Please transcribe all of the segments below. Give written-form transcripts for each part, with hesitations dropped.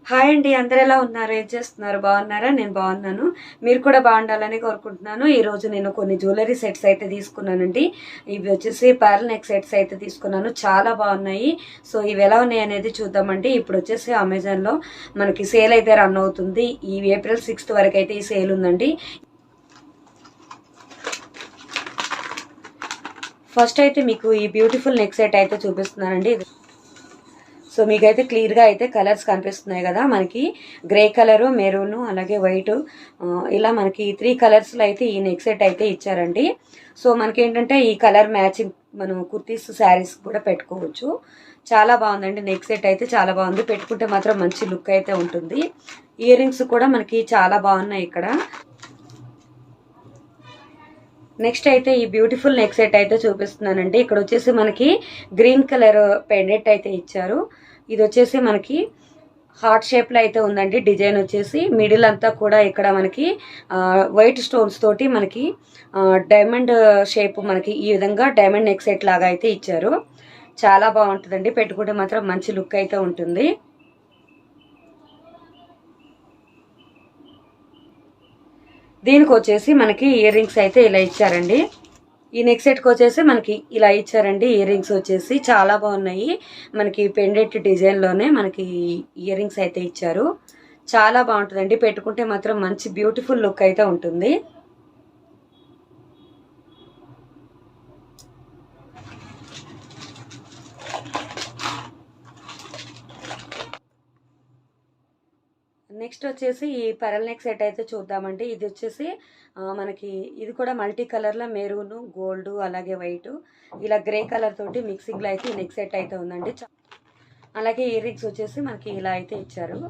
Hi అండి, అందరు ఎలా ఉన్నారు? ఏం చేస్తున్నారు? బాగున్నారా? నేను బాగున్నాను. మీరు కూడా బాగుండాలని కోరుకుంటున్నాను. ఈరోజు నేను కొన్ని జ్యువెలరీ సెట్స్ అయితే తీసుకున్నానండి. ఇవి వచ్చేసి పర్ల్ నెక్ సెట్స్ అయితే తీసుకున్నాను. చాలా బాగున్నాయి. సో ఇవి ఎలా ఉన్నాయి అనేది చూద్దామండి. ఇప్పుడు వచ్చేసి అమెజాన్లో మనకి సేల్ అయితే రన్ అవుతుంది. ఈ ఏప్రిల్ 6th వరకు అయితే ఈ సేల్ ఉందండి. ఫస్ట్ అయితే మీకు ఈ బ్యూటిఫుల్ నెక్ సెట్ అయితే చూపిస్తున్నానండి. సో మీకైతే క్లియర్గా అయితే కలర్స్ కనిపిస్తున్నాయి కదా, మనకి గ్రే కలరు, మెరూను, అలాగే వైట్, ఇలా మనకి 3 కలర్స్లో అయితే ఈ నెక్ సెట్ అయితే ఇచ్చారండి. సో మనకి ఏంటంటే ఈ కలర్ మ్యాచింగ్ మనం కుర్తీస్ శారీస్ కూడా పెట్టుకోవచ్చు. చాలా బాగుందండి. నెక్ సెట్ అయితే చాలా బాగుంది. పెట్టుకుంటే మాత్రం మంచి లుక్ అయితే ఉంటుంది. ఇయర్ రింగ్స్ కూడా మనకి చాలా బాగున్నాయి ఇక్కడ. నెక్స్ట్ అయితే ఈ బ్యూటిఫుల్ నెక్ సెట్ అయితే చూపిస్తున్నానండి. ఇక్కడ వచ్చేసి మనకి గ్రీన్ కలర్ పెండెంట్ అయితే ఇచ్చారు. ఇది వచ్చేసి మనకి హార్ట్ షేప్లో అయితే ఉందండి. డిజైన్ వచ్చేసి మిడిల్ అంతా కూడా ఇక్కడ మనకి వైట్ స్టోన్స్ తోటి మనకి డైమండ్ షేప్ మనకి ఈ విధంగా డైమండ్ నెక్ సెట్ లాగా అయితే ఇచ్చారు. చాలా బాగుంటుందండి. పెట్టుకుంటే మాత్రం మంచి లుక్ అయితే ఉంటుంది. దీనికి వచ్చేసి మనకి ఇయర్ రింగ్స్ అయితే ఇలా ఇచ్చారండి. ఈ నెక్ సెట్కి వచ్చేసి మనకి ఇలా ఇచ్చారండి. ఇయర్ రింగ్స్ వచ్చేసి చాలా బాగున్నాయి. మనకి పెండెంట్ డిజైన్లోనే మనకి ఇయర్ రింగ్స్ అయితే ఇచ్చారు. చాలా బాగుంటుందండి. పెట్టుకుంటే మాత్రం మంచి బ్యూటిఫుల్ లుక్ అయితే ఉంటుంది. నెక్స్ట్ వచ్చేసి ఈ పరల్ నెక్ సెట్ అయితే చూద్దామండి. ఇది వచ్చేసి మనకి ఇది కూడా మల్టీ కలర్లో మెరూను, గోల్డ్, అలాగే వైట్, ఇలా గ్రే కలర్ తోటి మిక్సింగ్లో అయితే ఈ నెక్ సెట్ అయితే ఉందండి. అలాగే ఇయర్ రింగ్స్ వచ్చేసి మనకి ఇలా అయితే ఇచ్చారు.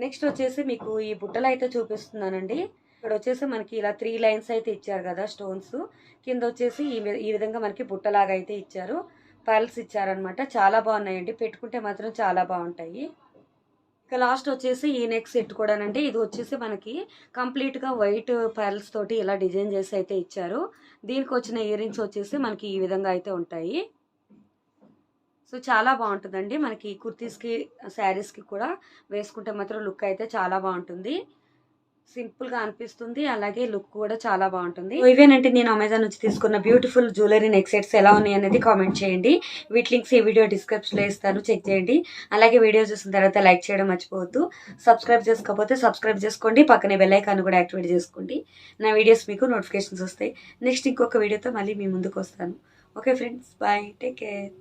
నెక్స్ట్ వచ్చేసి మీకు ఈ బుట్టలు అయితే చూపిస్తున్నానండి. ఇక్కడ వచ్చేసి మనకి ఇలా 3 లైన్స్ అయితే ఇచ్చారు కదా స్టోన్స్. కింద వచ్చేసి ఈ విధంగా మనకి బుట్టలాగా అయితే ఇచ్చారు. పర్ల్స్ ఇచ్చారనమాట. చాలా బాగున్నాయండి. పెట్టుకుంటే మాత్రం చాలా బాగుంటాయి. ఇక లాస్ట్ వచ్చేసి ఈ నెక్ సెట్ కూడానండి. ఇది వచ్చేసి మనకి కంప్లీట్గా వైట్ పర్ల్స్ తోటి ఇలా డిజైన్ చేసి అయితే ఇచ్చారు. దీనికి వచ్చిన ఇయర్ రింగ్స్ వచ్చేసి మనకి ఈ విధంగా అయితే ఉంటాయి. సో చాలా బాగుంటుందండి. మనకి కుర్తీస్కి, శారీస్కి కూడా వేసుకుంటే మాత్రం లుక్ అయితే చాలా బాగుంటుంది. సింపుల్గా అనిపిస్తుంది. అలాగే లుక్ కూడా చాలా బాగుంటుంది. ఇవేనంటే నేను అమెజాన్ నుంచి తీసుకున్న బ్యూటిఫుల్ జ్యువెలరీ నెక్ సెట్స్ ఎలా ఉన్నాయి అనేది కామెంట్ చేయండి. వీటి లింక్స్ ఈ వీడియో డిస్క్రిప్షన్లో ఇస్తాను, చెక్ చేయండి. అలాగే వీడియో చూసిన తర్వాత లైక్ చేయడం మర్చిపోవద్దు. సబ్స్క్రైబ్ చేసుకోకపోతే సబ్స్క్రైబ్ చేసుకోండి. పక్కనే బెల్ ఐకాన్ కూడా యాక్టివేట్ చేసుకోండి. నా వీడియోస్ మీకు నోటిఫికేషన్స్ వస్తాయి. నెక్స్ట్ ఇంకొక వీడియోతో మళ్ళీ మీ ముందుకు వస్తాను. Okay friends, bye, take care.